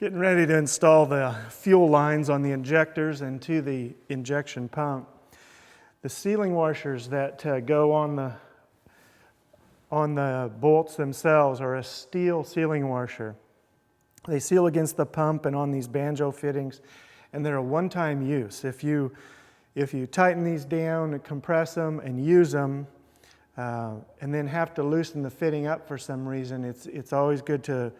Getting ready to install the fuel lines on the injectors and to the injection pump. The sealing washers that go on the bolts themselves are a steel sealing washer. They seal against the pump and on these banjo fittings, and they're a one-time use. If you tighten these down and compress them and use them, and then have to loosen the fitting up for some reason, it's always good to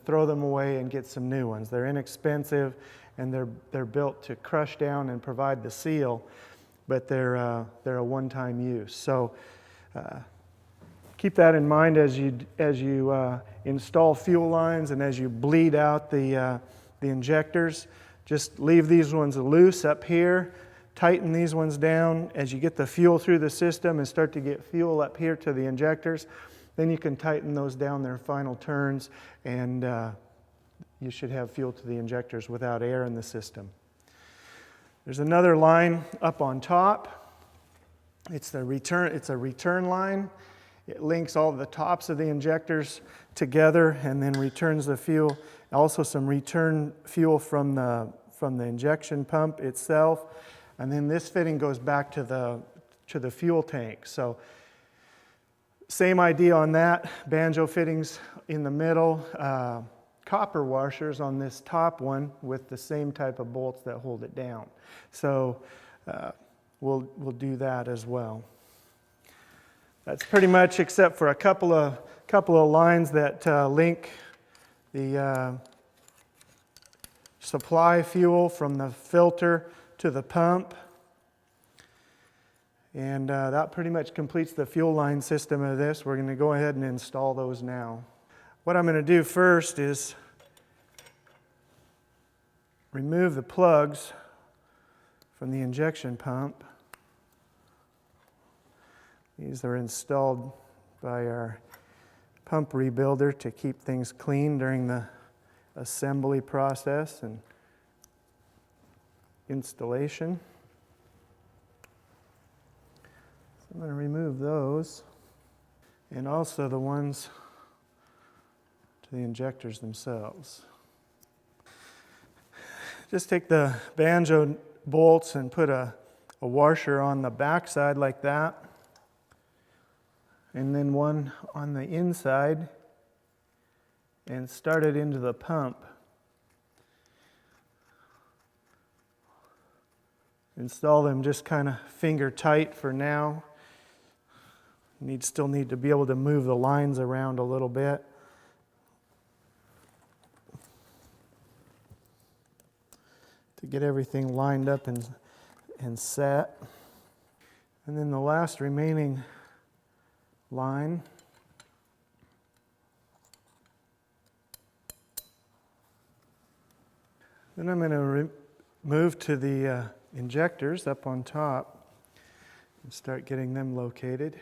throw them away and get some new ones. They're inexpensive and they're built to crush down and provide the seal, but they're a one-time use. So keep that in mind as you install fuel lines and as you bleed out the injectors. Just leave these ones loose up here. Tighten these ones down as you get the fuel through the system and start to get fuel up here to the injectors. Then you can tighten those down their final turns, and you should have fuel to the injectors without air in the system. There's another line up on top. It's a return line. It links all the tops of the injectors together and then returns the fuel. Also some return fuel from the injection pump itself. And then this fitting goes back to the fuel tank. So same idea on that. Banjo fittings in the middle. Copper washers on this top one with the same type of bolts that hold it down. So we'll do that as well. That's pretty much, except for a couple of lines that link the supply fuel from the filter to the pump. And that pretty much completes the fuel line system of this. We're going to go ahead and install those now. What I'm going to do first is remove the plugs from the injection pump. These are installed by our pump rebuilder to keep things clean during the assembly process and installation. So I'm going to remove those, and also the ones to the injectors themselves. Just take the banjo bolts and put a washer on the back side like that, and then one on the inside, and start it into the pump. Install them just kind of finger tight for now. Still need to be able to move the lines around a little bit. To get everything lined up and set. And then the last remaining line. Then I'm going to move to the injectors up on top and start getting them located.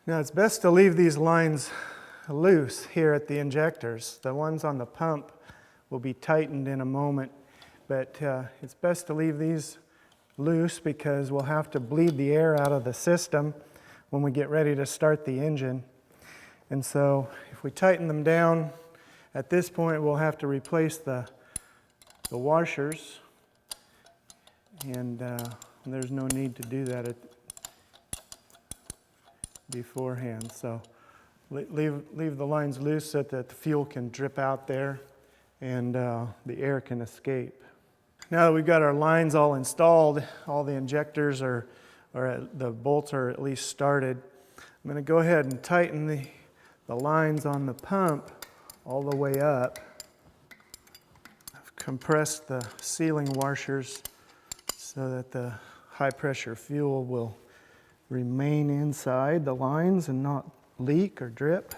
Now it's best to leave these lines loose here at the injectors. The ones on the pump will be tightened in a moment, but it's best to leave these loose because we'll have to bleed the air out of the system when we get ready to start the engine. And so if we tighten them down, at this point we'll have to replace the washers, and there's no need to do that beforehand. So leave the lines loose so that the fuel can drip out there and the air can escape. Now that we've got our lines all installed, all the injectors the bolts are at least started, I'm going to go ahead and tighten the lines on the pump all the way up. I've compressed the sealing washers so that the high pressure fuel will remain inside the lines and not leak or drip.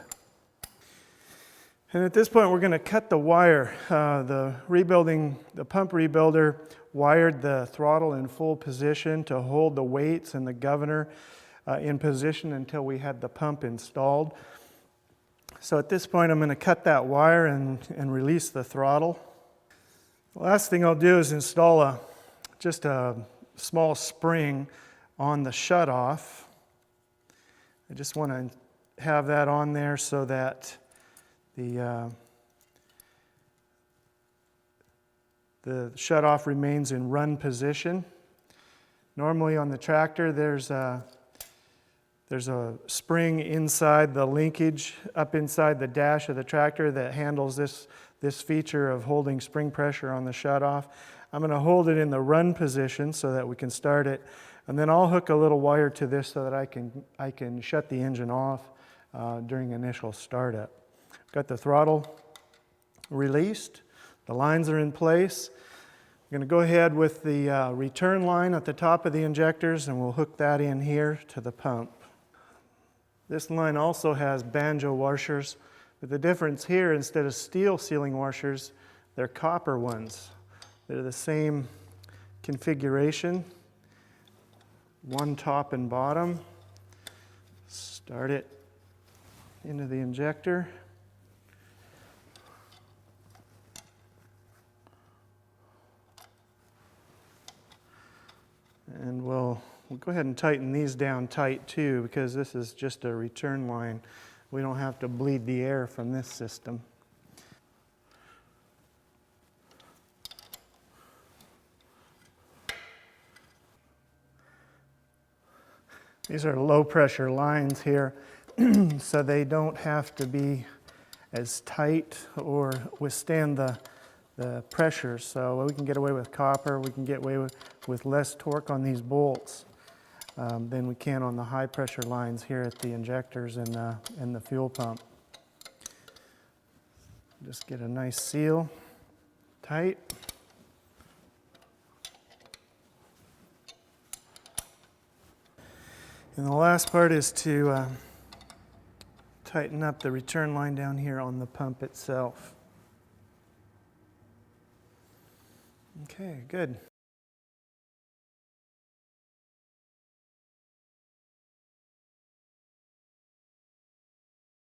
And at this point we're going to cut the wire. The pump rebuilder wired the throttle in full position to hold the weights and the governor in position until we had the pump installed. So at this point I'm going to cut that wire and release the throttle. The last thing I'll do is install just a small spring on the shutoff. I just want to have that on there so that the shutoff remains in run position. Normally on the tractor there's a spring inside the linkage up inside the dash of the tractor that handles this feature of holding spring pressure on the shutoff. I'm going to hold it in the run position so that we can start it, and then I'll hook a little wire to this so that I can shut the engine off during initial startup. Got the throttle released, the lines are in place. I'm going to go ahead with the return line at the top of the injectors, and we'll hook that in here to the pump. This line also has banjo washers, but the difference here, instead of steel sealing washers, they're copper ones. They're the same configuration, one top and bottom. Start it into the injector. And we'll go ahead and tighten these down tight too, because this is just a return line. We don't have to bleed the air from this system. These are low pressure lines here, so they don't have to be as tight or withstand the pressure. So we can get away with copper, we can get away with less torque on these bolts than we can on the high pressure lines here at the injectors and the fuel pump. Just get a nice seal, tight. And the last part is to tighten up the return line down here on the pump itself. Okay, good.